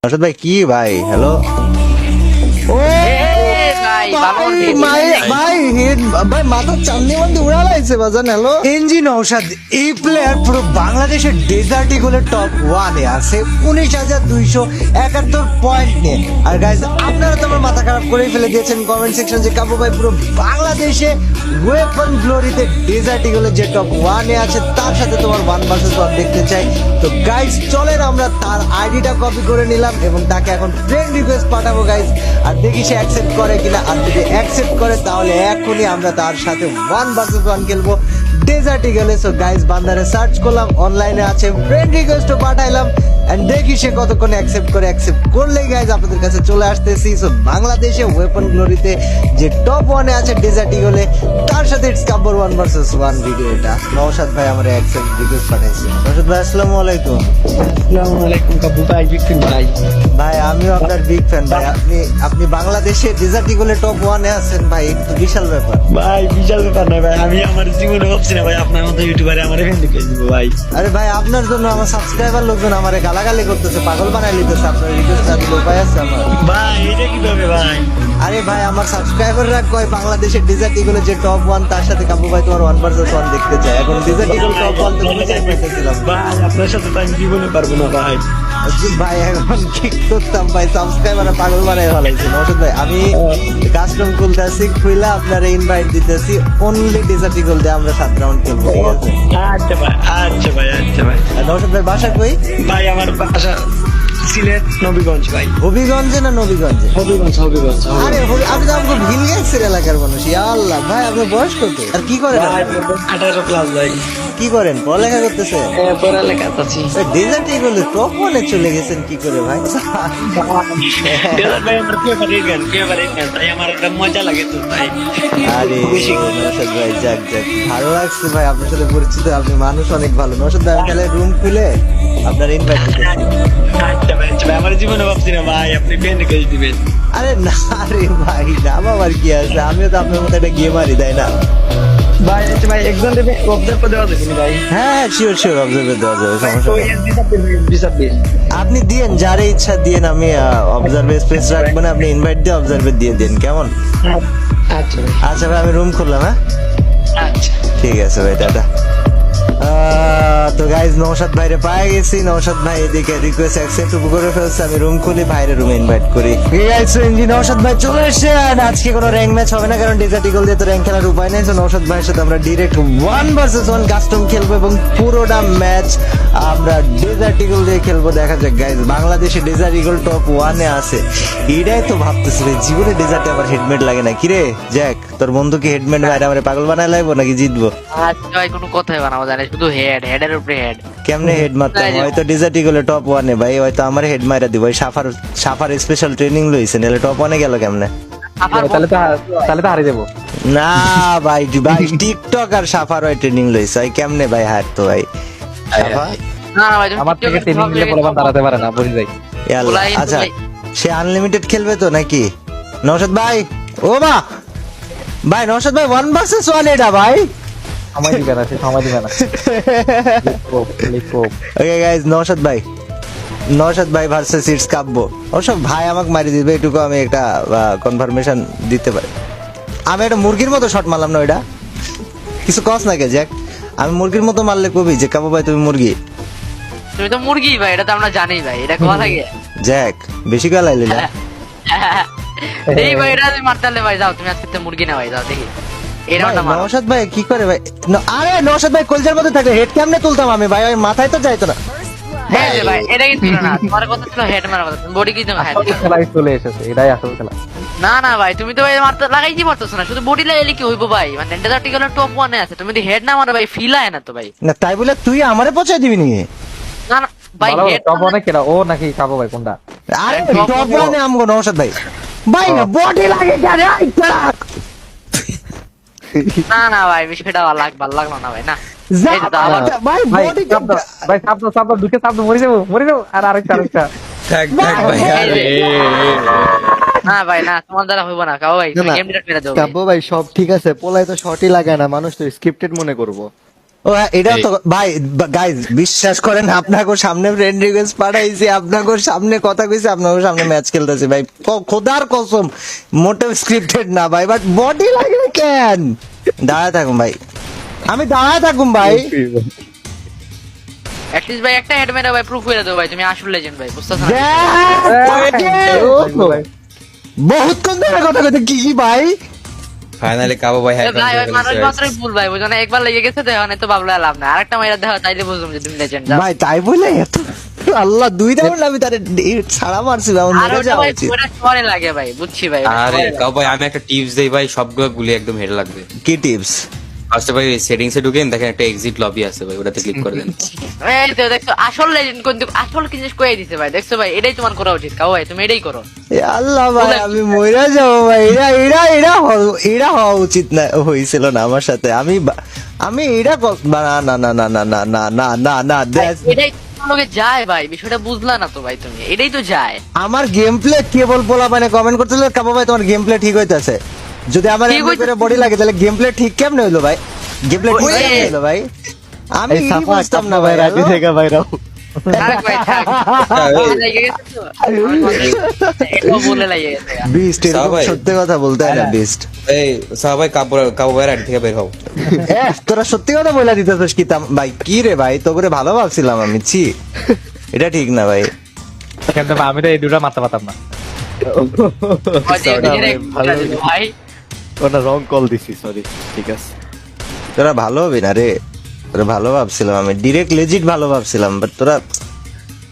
নওশাদ ভাই কি ভাই হ্যালো ও ভাই মাথা চান্দি মান্দি উড়া লাগছে বাজান হ্যালো এনজি নওশাদ এই প্লেয়ার পুরো বাংলাদেশের ডেজার্ট ইগলের টপ 1 এ আছে 19,271 পয়েন্ট নিয়ে। আর গাইস আপনারা তো আমার মাথা খারাপ করেই ফেলে দিয়েছেন কমেন্ট সেকশন যে কাবু ভাই পুরো বাংলাদেশে ওয়েপন গ্লোরিতে ডেজার্ট ইগলের যে টপ 1 এ আছে তার সাথে তোমার 1 ভার্সেস 1 দেখতে চাই। তো গাইস চলেন আমরা তার আইডিটা কপি করে নিলাম এবং তাকে এখন ফ্রেন্ড রিকোয়েস্ট পাঠাবো গাইস, আর দেখি সে অ্যাকসেপ্ট করে কিনা। আর যদি অ্যাকসেপ্ট করে তাহলে এখনই আমরা তার সাথে 1 ভার্সেস 1 খেলবো ডেজার্ট ইগলে। সো গাইস বান্দারে সার্চ করলাম, অনলাইনে আছে, ফ্রেন্ড রিকোয়েস্টও পাঠাইলাম এন্ড দেখি সে কতক্ষণে অ্যাকসেপ্ট করে। অ্যাকসেপ্ট করলেই গাইস আপনাদের কাছে চলে আসতেছি। সো বাংলাদেশে ওয়েপন গ্লোরিতে যে টপ 1 এ আছে ডেজার্ট ইগলে তার সাথে ইটস কাব্বর 1 ভার্সেস 1 ভিডিও। এটা নওশাদ ভাই আমার অ্যাকসেপ্ট রিকোয়েস্ট পাঠাইছে। নওশাদ ভাই আসসালামু আলাইকুম। আসসালামু আলাইকুম কাবু ভাই, বিগ ফ্যান ভাই। ভাই আমিও আপনার বিগ ফ্যান ভাই। আপনি বাংলাদেশে ডেজার্ট ইগলে টপ 1 এ আছেন ভাই, একটু বিশাল ব্যাপার ভাই বিশাল ব্যাপার না ভাই, আমি আমার জীবনে ভাবছি না ভাই আপনার মতো ইউটিউবারে আমার ফ্যান রিকোয়েস্ট দিব ভাই। আরে ভাই আপনার জন্য আমার সাবস্ক্রাইবার লোকজন আমারে গালাগালি করতেছে, পাগল বানাই লিতেছে। আপনার রিকোয়েস্ট না দিলে উপায় আছে আমার? ভাই এটা কিভাবে ভাই? আরে ভাই আমার সাবস্ক্রাইবাররা কয় বাংলাদেশের ডেজার্ট ইগলে যে টপ 1 তার সাথে কাবু ভাই তোমার 1 ভার্সেস 1 দেখতে চাই। এখন ডেজার্ট ইগল টপ 1 তো বুঝাই পেতেছিলাম ভাই আপনার সাথে তো আমি জীবনে পারবো না ভাই। ভাই এখন কি করতাম ভাই, সাবস্ক্রাইবাররা পাগল বানাই ফেলাইছে। নওশাদ ভাই আমি কাস্টম খুলতেছি, খুলে আপনার ইনভাইট দিতেছি, অনলি ডেজার্ট ইগল দিয়ে আমরা 7 রাউন্ড খেলবো, ঠিক আছে? আচ্ছা ভাই, আচ্ছা ভাই, আচ্ছা ভাই। আর নওশাদ ভাই বাসা কই? ভাই আমার বাসা সিলেট নবীগঞ্জ ভাই। হবিগঞ্জে না নবীগঞ্জে? হবিগঞ্জ, হবিগঞ্জ। আরে আপনি তো আমাকে ভিন গেছেন এলাকার মানুষ। ইয়া আল্লাহ ভাই আপনার বয়স কত আর কি করেন? ভাই 18 প্লাস ভাই। কি করেন, পড়ালেখা করতেছে? পড়ালেখা আছি। ডেজার্ট ইগলে টপ 1 এ চলে গেছেন কি করে ভাই? ভাই আমার ফেভারিট গান, ফেভারিট গান, তাই আমার একটা মজা লাগে তো ভাই। আরে নওশাদ ভাই যাক যাক ভালো লাগছে ভাই আপনার সাথে পরিচিত, আপনি মানুষ অনেক ভালো। নওশাদ ভাই আমি তাহলে রুম খুলে আপনার ইনভাইট দিতেছি। আচ্ছা ভাই, আচ্ছা ভাই, আমার জীবনে ভাবছি না ভাই আপনি ফ্যান রিকোয়েস্ট দিবেন। আরে না রে ভাই নাম আমার কি আছে, আমিও তো আপনার মতো একটা গেমারই তাই না? ভাই আচ্ছা ভাই একজন দেবে অবজার্ভ করে দেওয়া যাবে ভাই? হ্যাঁ শিওর শিওর অবজার্ভে দেওয়া যাবে, সমস্যা নেই। 20 আপনি দিয়েন যারে ইচ্ছা দিয়েন, আমি অবজার্ভে স্পেস রাখবো না, আপনি ইনভাইট দিয়ে অবজার্ভে দিয়ে দিন কেমন? আচ্ছা ভাই, আচ্ছা ভাই আমি রুম খুললাম। হ্যাঁ আচ্ছা ঠিক আছে ভাই, টাটা। তো গাইজ নওশাদ ভাইরে পায়ে গেছি। নওশাদ ভাই এদিকে রিকোয়েস্ট অ্যাকসেপ্ট করে ফেলছে, আমি রুম খুলি, ভাইরে রুমে ইনভাইট করি। নওশাদ ভাই চলে এসেছেন। আজকে কোনো র্যাঙ্ক ম্যাচ হবে না কারণ ডেজার্ট ইগল দিয়ে তো র্যাঙ্ক খেলার উপায় নেই। তো নওশাদ ভাইয়ের সাথে আমরা ডিরেক্ট 1 ভার্সেস 1 কাস্টম খেলবো এবং পুরোটা ম্যাচ আমরা ডেজার্ট ইগল দিয়ে খেলবো। দেখা যাক গাইজ, বাংলাদেশে ডেজার্ট ইগল টপ 1 এ আছে, এটাই তো ভাবতেছি ভাই, জীবনে ডেজার্টে আবার হেডমেট লাগে না। কিরে জ্যাক, তোর বন্ধু কি হেডমেট ভাইরা আমার পাগল বানায় লাগবো নাকি জিতবো? আচ্ছা ভাই কোনো কথাই বানাবো জানে, শুধু হেডের উপরে হেড। কেমনে হেড মারতাম? হয়তো ডেজার্ট ইগলে টপ 1 এ ভাই, হয়তো আমার হেড মাইরা দিব। সাফার স্পেশাল ট্রেনিং লইছে, নাহলে টপ 1 এ গেল কেমনে? তাহলে তো হারিয়ে যাবো। না ভাই ভাই টিকটক আর সাফার ভাই ট্রেনিং লইছে, ভাই কেমনে ভাই হার তো ভাই সাফা? না না ভাই তুমি আমার থেকে ট্রেনিং নিলে বলবান দাঁড়াতে পারে না বুঝি ভাই। ইয়াল্লা, আচ্ছা সে আনলিমিটেড খেলবে তো নাকি? নওশাদ ভাই ও মা ভাই, নওশাদ ভাই 1 ভার্সেস 1 এটা ভাই সময় দিবে না, সে সময় দিবে না। ওকে গাইস, নওশাদ ভাই ভার্সেস ইটস কাব্য। অবশ্য ভাই আমাকে মারি দিবে এটুকু আমি একটা কনফার্মেশন দিতে পারি। আমি একটা মুরগির মতো শট মারলাম না, ওইটা কিছু কস না কে জ্যাক? আমি মুরগির মতো মারলে কবি যে কাব্য ভাই তুমি মুরগি। তুমি তো মুরগি ভাই, এটা তো আমরা জানি ভাই, এটা কথা থাকে। জ্যাক বেশি গালাইলি না। এই ভাই এটা তুমি মারতে হলে ভাই যাও, তুমি আজকে তো মুরগি না ভাই, যাও দেখি এই ভাই, রাউন্ডটা মারো। নওশাদ ভাই কি করে ভাই? আরে নওশাদ ভাই কলজার মধ্যে থাকলে হেড কেমনে তুলতাম আমি ভাই? ওই মাথায় তো যাইতো না। হ্যাঁ রে ভাই এটা কিন্তু না, তোমার কথা ছিল হেড মারার কথা, তুমি বডি কি তুমি হেড। খেলাই চলে এসেছে, এটাই আসল খেলা। না না ভাই তুমি তো ভাই মারতে লাগাইতে পারতেছ না, শুধু বডি লাগাইলে কি হইবো ভাই? মানে ডেজার্ট ইগলের টপ 1 এ আছে, তুমি যদি হেড না মারো ভাই ফিল আয় না তো ভাই। না তাই বলে তুই আমারে পৌঁছাই দিবি নাকি? না না ভাই ভালো হেড টপ অনেক খেলা, ও নাকি কাবু ভাই কোনটা? আরে টপ 1 এ আমগো নওশাদ ভাই ভাই না বডি লাগে কেন? আই চালাক না না ভাই বিষয়টা ভালো লাগলো না ভাই, না যা এই তো আবার ভাই ভাই বডি ভাই সাবধান ঢুকে সাবধান মরে যাবো আর আরেকটা ভাই না ভাই না, তোমার দ্বারা হইব না কাও ভাই, তুমি না, গেম ডিলেট করে দাও ভাই। কাব্য ভাই সব ঠিক আছে, পোলায় তো শর্টই লাগায় না, মানুষ তো স্ক্রিপ্টেড মনে করবো। ও হ্যাঁ, এটাও তো ভাই গাইজ বিশ্বাস করেন, আপনাকে সামনে ফ্রেন্ড রিকোয়েস্ট পাঠাইছি, আপনাকে সামনে কথা কইছি, আপনাকে সামনে ম্যাচ খেলতেছি ভাই, খোদার কসম মোটেও স্ক্রিপ্টেড না ভাই, বাট বডি লাগে কেন? দাঁড়ায় থাকুন ভাই, আমি দাঁড়ায় থাকুন ভাই। অ্যাটলিস্ট ভাই একটা হেড মেরে ভাই প্রুফ করে দাও ভাই তুমি আসল লেজেন্ড ভাই, বুঝতেছ না? বহুত কোন ধরনের কথা কইতে কি কি ভাই? ফাইনালি কাবু ভাই হ্যাক ভাই ওই মানুষ মাত্রই ভুল ভাই, বুঝো না? একবার লেগে গেছে তো এখন তো বাবলা লাভ না, আরেকটা মাইরা দাও তাইলে বুঝলাম যে তুমি লেজেন্ড। ভাই তাই বলে এত আল্লাহ 2 রাউন্ড আমি তারে ছাড়া মারছি ভাই, আমার আর মরে ওটা যাওয়া ভাই উচিত। পুরো পরে লাগে ভাই, বুঝছি ভাই। ওটা আরে পরে লাগে। কাবু ভাই আমি একটা টিপস দেই ভাই, সবগুলো গুলি একদম হেড লাগবে। কি টিপস? ফার্স্টে ভাই সেটিংসে ঢুকেন, দেখেন একটা এক্সিট লবি আছে ভাই, ওটাতে ক্লিক করে দেন। এই তো দেখছো আসল লেজেন্ড কিন্তু আসল জিনিস কই দিছে ভাই, দেখছো ভাই? এটাই তোমার করা উচিত কাও ভাই, তুমি এটাই করো। এ আল্লাহ ভাই আমি মরে যাবো ভাই, এরা হওয়া উচিত না, হয়েছিল না আমার সাথে। আমি এরা না না না না না না না না না না এটাই তোমার লগে যায় ভাই, বিষয়টা বুঝলা না তো ভাই তুমি, এটাই তো যায়। আমার গেম প্লে কেবল বলা মানে কমেন্ট করতেছিল কাবু ভাই তোমার গেম প্লে ঠিক হইতাছে, যদি আমার ঠিক এমনি করে হইতাছে। বডি লাগে তাহলে গেম প্লে ঠিক কেমনে হইলো ভাই? গেম প্লে ঠিক ওই- কেমনে হইলো ভাই? আমি এই সাফা বুঝতাম না কাপ্পা ভাই, ভাই রাজি থেকে বাইরাও। থাক ভাই থাক, লেগে গেছে তো, এটাও বলে লাগে গেছে। বিস্ট এরকম ভাই। সত্যি কথা বলতে হয় না বিস্ট। এই সাহা ভাই কাবু ভাই রাইট থেকে বের হও। তোরা সত্যি কথা বলে দিতেছিস কি ভাই? কি রে ভাই, তো করে ভালো ভাবছিলাম আমি, ছি এটা ঠিক না ভাই। কিন্তু আমি তো এই দুটা মারতে পারতাম না। ভাই ওটা রং কল দিছি, সরি। ঠিক আছে। তোরা ভালো হবি না রে, তোরা ভালো ভাবছিলাম আমি, ডিরেক্ট লেজিট ভালো ভাবছিলাম, বাট তোরা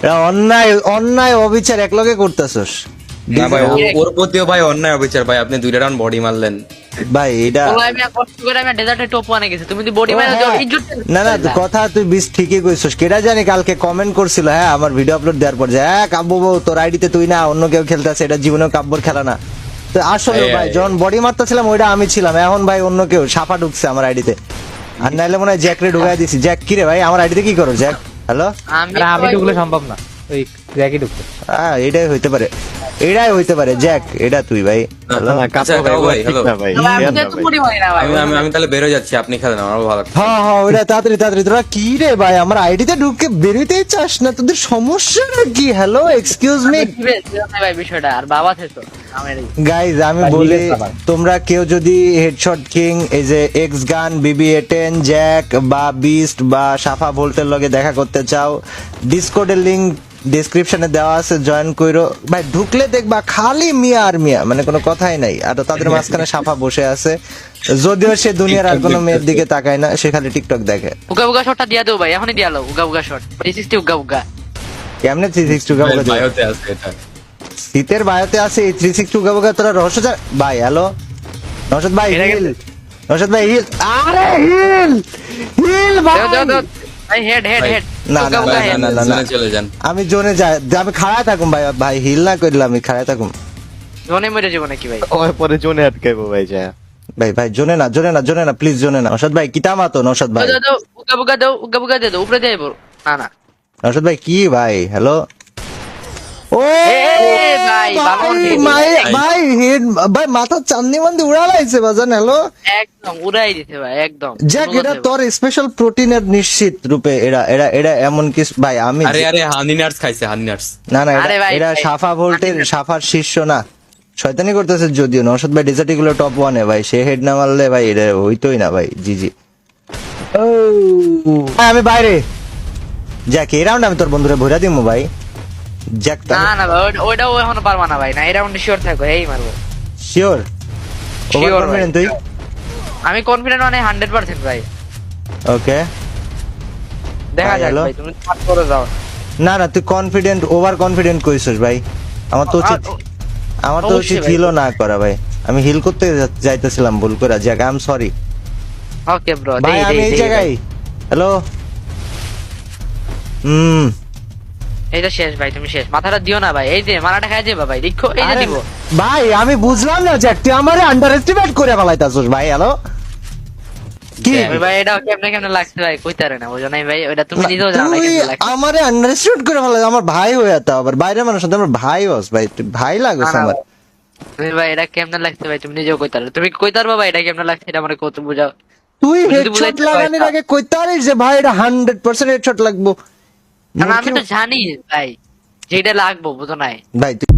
এরা অন্যায় অন্যায় অবিচার একলগে করতেছস না ভাই ওর প্রতিও ভাই অন্যায় অবিচার ভাই, আপনি 2টা রাউন্ড বডি মারলেন। ভাই। এটা বলাই আমি কষ্ট করে আমি ডেজার্টে টপ ওয়ানে গেছি, তুমি যদি বডি মারা দাও ইজ্জত না না কথা তুই বিশ ঠিকই কইছস, কেডা জানি কালকে কমেন্ট করছিল হ্যাঁ আমার ভিডিও আপলোড দেওয়ার পর যে হ্যাঁ কাব্য তোর আইডিতে তুই না অন্য কেউ খেলতেছে, এটা জীবনেও কাব্যর খেলা না। তো আসলে ভাই যখন বডি মারতেছিলাম ওইটা আমি ছিলাম, এখন ভাই অন্য কেউ সাফা ঢুকছে আমার আইডিতে, আর নাইলে মনে হয় জ্যাকরে ঢুকাই দিছি। জ্যাক কি রে ভাই আমার আইডিতে কি করো জ্যাক? হ্যালো আরে আমি ঢুকলে সম্ভব না, ওই জ্যাকি ঢুকতে। হ্যাঁ এটাই হইতে পারে, এটাই হইতে পারে জ্যাক, এটা তুই ভাই। হ্যালো না, আচ্ছা, কাপ্পা কাপ্পা ভাই, ভাই ঠিক হ্যালো। না ভাই। আমি ইয়ার না তো ভাই। বডি মারি না ভাই। আমি তাহলে বেরো যাচ্ছি, আপনি খেলেন, আমার ভালো লাগছে। হ্যাঁ হ্যাঁ ওইটা তাড়াতাড়ি তাড়াতাড়ি, তোরা কি রে ভাই আমার আইডিতে ঢুকে বেরোতেই চাস না, তোদের সমস্যাটা কি? হ্যালো এক্সকিউজ মি ভাই বিষয়টা আর বাবা থেকে তো আমার গাইজ, আমি ভাই, বলি নিলেন না ভাই। তোমরা কেউ যদি হেডশট কিং এই যে এক্স গান BB-A10 জ্যাক বা বিস্ট বা সাফা ভোল্টের লগে দেখা করতে চাও, ডিসকর্ডের লিংক ডেসক্রিপশনে দেওয়া আছে, জয়েন কইরো ভাই। ঢুকলে দেখবা খালি মিয়া আর মিয়া, মানে কোনো কথাই নাই, আর তাদের মাঝখানে সাফা বসে আছে, যদিও সে দুনিয়ার আর কোনো মেয়ের দিকে তাকায় না, সে খালি টিকটক দেখে। উগা উগা শটটা দিয়া দাও ভাই, এখনই দিয়া দাও উগা উগা শট 360 উগা উগা। কেমনে 360 গাবো বায়োতে আছে এটা। শীতের বায়োতে আছে এই 360 গাবো তোরা রহস্য ভাই। হ্যালো নওশাদ ভাই, হিল নওশাদ ভাই, হিল, আরে হিল হিল ভাই। দাও দাও দাও ভাই, হেড হেড হেড না, উগা না, উগা না, হেড। না, না, না। জোনে চলে যান। আমি জোনে যাই, আমি খাড়ায় থাকুম ভাই, ভাই হিল না করলাম, আমি খাড়ায় থাকুম জোনে মরে যাবো নাকি ভাই? ওই পরে জোনে আটকাইবো ভাই যায়। ভাই। ভাই জোনে না জোনে না জোনে না প্লিজ, জোনে না। নওশাদ ভাই কিতা মাতো, নওশাদ ভাই, দাও দাও উগা উগা দাও উগা উগা দিয়ে দাও, উপরে যাইব না না। নওশাদ ভাই কি ভাই? হ্যালো ও ভাই, ভালো hit। ভাই হেড ভাই, মাথা চান্দি মান্দি উড়ালাইছে বাজান। হ্যালো একদম উড়াই দিতে ভাই একদম। জ্যাক, এটা তোর স্পেশাল প্রোটিনের নিশ্চিত রূপে এরা এরা এরা এমন কিছু ভাই। আমি আরে আরে হানি নাটস খাইছে, হানি নাটস। না না আরে ভাই, এরা ভাই, সাফা ভোল্টের সাফার শীর্ষ না, শয়তানি করতেছে যদিও। নওশাদ ভাই ডেজার্ট গুলো টপ 1-এ ভাই, সে হেড না মারলে ভাই এটা হইতোই না ভাই। জি জি আমি বাইরে। জ্যাক এই রাউন্ড আমি তোর বন্ধুরে ভইরা দিমু ভাই। জ্যাক না না ভাই, ওইটাও এখনো পারবা না ভাই, না এই রাউন্ডে শিওর থাকো, এই মারবো শিওর Sure ভাই। তুই? আমি কনফিডেন্ট মানে 100% ভাই। ওকে দেখা ভাই, যাক hello? ভাই, তুমি পাস করে যাও। না না তুই কনফিডেন্ট ওভার কনফিডেন্ট কইছিস ভাই, আমার তো উচিত আমার তো অবশ্যই উচিত ভাই। হিলও না করা ভাই, আমি হিল করতে যাইতেছিলাম ভুল করে। Jack I am sorry okay bro, ভাই, দেই আমি দেই এই দেই জায়গায়। হ্যালো এইটা শেষ ভাই, তুমি শেষ, মাথাটা দিও না ভাই, এই যে মারাটা খাই যাবা ভাই, দেখো এই যে আরে দিব। ভাই আমি বুঝলাম না জ্যাক, তুই আমারে আন্ডার এস্টিমেট করে ফেলাইতাছিস ভাই। হ্যালো কি ওই ভাই এটা কেমনে কেমনে লাগছে ভাই, কইতারে না বুঝো নাই ভাই, ওটা তুমি নিজেও জানো না তুই কেমনে লাগছে। আমারে আন্ডার এস্টিমেট করে ফেলাই, আমার ভাই হয়ে তো আবার বাইরের মানুষ সাথে আমার ভাই হস ভাই, তুই ভাই লাগছ না, না, আমার। তুমি ভাই এটা কেমনে লাগছে ভাই, তুমি নিজেও কইতারে, তুমি কইতারবা ভাই এটা কেমনে লাগছে, এটা আমারে কত বুঝাও। তুই যদি হেডশট বুঝাইতে লাগানোর পারতাম। আগে কইতারিস যে ভাই এটা 100% হেডশট লাগবো। কারণ আমি তো জানি ভাই যেটা লাগবো বুঝো নাই ভাই তুই